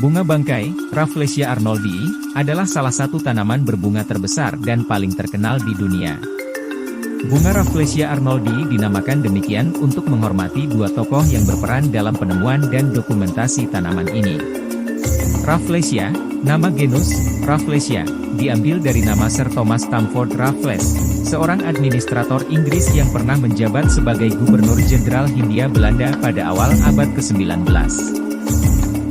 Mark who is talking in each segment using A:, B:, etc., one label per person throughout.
A: Bunga bangkai, Rafflesia arnoldii, adalah salah satu tanaman berbunga terbesar dan paling terkenal di dunia. Bunga Rafflesia arnoldii dinamakan demikian untuk menghormati dua tokoh yang berperan dalam penemuan dan dokumentasi tanaman ini. Rafflesia, nama genus, Rafflesia, diambil dari nama Sir Thomas Stamford Raffles, seorang administrator Inggris yang pernah menjabat sebagai Gubernur Jenderal Hindia Belanda pada awal abad ke-19.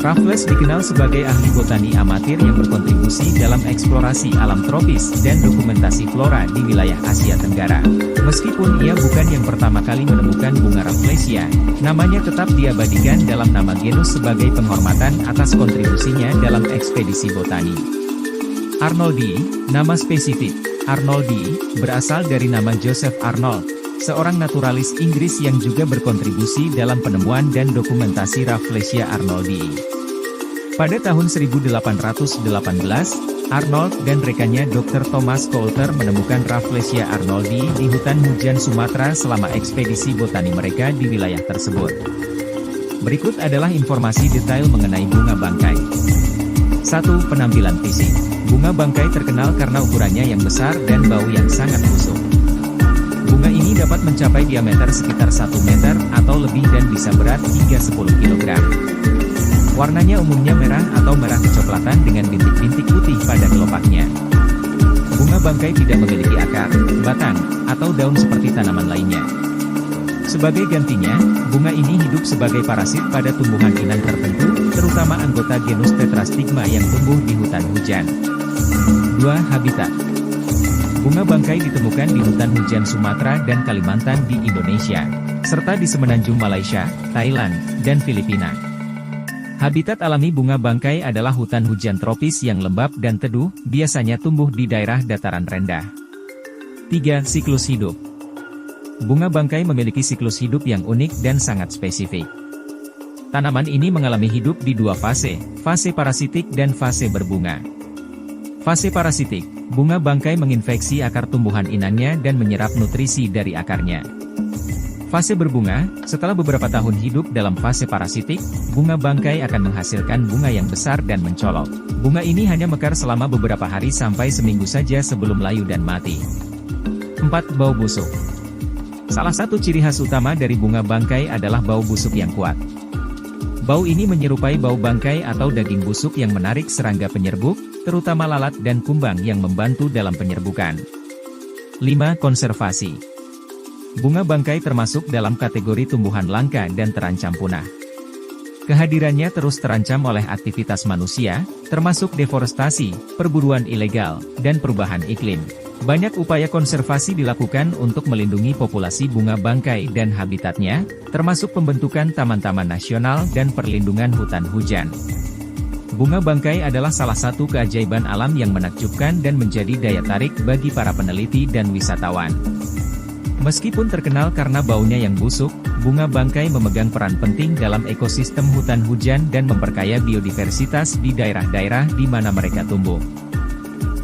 A: Raffles dikenal sebagai ahli botani amatir yang berkontribusi dalam eksplorasi alam tropis dan dokumentasi flora di wilayah Asia Tenggara. Meskipun ia bukan yang pertama kali menemukan bunga Rafflesia, namanya tetap diabadikan dalam nama genus sebagai penghormatan atas kontribusinya dalam ekspedisi botani. Arnoldii, nama spesifik, Arnoldii, berasal dari nama Joseph Arnold, seorang naturalis Inggris yang juga berkontribusi dalam penemuan dan dokumentasi Rafflesia arnoldii. Pada tahun 1818, Arnold dan rekannya Dr. Thomas Coulter menemukan Rafflesia arnoldii di hutan hujan Sumatera selama ekspedisi botani mereka di wilayah tersebut. Berikut adalah informasi detail mengenai bunga bangkai. 1. Penampilan fisik. Bunga bangkai terkenal karena ukurannya yang besar dan bau yang sangat busuk. Bunga ini dapat mencapai diameter sekitar 1 meter atau lebih dan bisa berat hingga 10 kg. Warnanya umumnya merah atau merah kecoklatan dengan bintik-bintik putih pada kelopaknya. Bunga bangkai tidak memiliki akar, batang, atau daun seperti tanaman lainnya. Sebagai gantinya, bunga ini hidup sebagai parasit pada tumbuhan inang tertentu, terutama anggota genus Tetrastigma yang tumbuh di hutan hujan. 2. Habitat. Bunga bangkai ditemukan di hutan hujan Sumatera dan Kalimantan di Indonesia, serta di semenanjung Malaysia, Thailand, dan Filipina. Habitat alami bunga bangkai adalah hutan hujan tropis yang lembab dan teduh, biasanya tumbuh di daerah dataran rendah. 3. Siklus hidup. Bunga bangkai memiliki siklus hidup yang unik dan sangat spesifik. Tanaman ini mengalami hidup di dua fase parasitik dan fase berbunga. Fase parasitik, bunga bangkai menginfeksi akar tumbuhan inangnya dan menyerap nutrisi dari akarnya. Fase berbunga, setelah beberapa tahun hidup dalam fase parasitik, bunga bangkai akan menghasilkan bunga yang besar dan mencolok. Bunga ini hanya mekar selama beberapa hari sampai seminggu saja sebelum layu dan mati. 4. Bau busuk. Salah satu ciri khas utama dari bunga bangkai adalah bau busuk yang kuat. Bau ini menyerupai bau bangkai atau daging busuk yang menarik serangga penyerbuk, terutama lalat dan kumbang yang membantu dalam penyerbukan. 5. Konservasi. Bunga bangkai termasuk dalam kategori tumbuhan langka dan terancam punah. Kehadirannya terus terancam oleh aktivitas manusia, termasuk deforestasi, perburuan ilegal, dan perubahan iklim. Banyak upaya konservasi dilakukan untuk melindungi populasi bunga bangkai dan habitatnya, termasuk pembentukan taman-taman nasional dan perlindungan hutan hujan. Bunga bangkai adalah salah satu keajaiban alam yang menakjubkan dan menjadi daya tarik bagi para peneliti dan wisatawan. Meskipun terkenal karena baunya yang busuk, bunga bangkai memegang peran penting dalam ekosistem hutan hujan dan memperkaya biodiversitas di daerah-daerah di mana mereka tumbuh.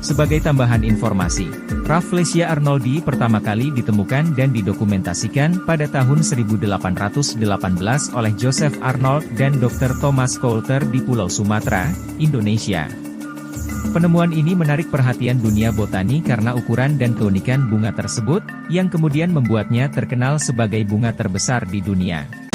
A: Sebagai tambahan informasi, Rafflesia arnoldii pertama kali ditemukan dan didokumentasikan pada tahun 1818 oleh Joseph Arnold dan Dr. Thomas Coulter di Pulau Sumatera, Indonesia. Penemuan ini menarik perhatian dunia botani karena ukuran dan keunikan bunga tersebut, yang kemudian membuatnya terkenal sebagai bunga terbesar di dunia.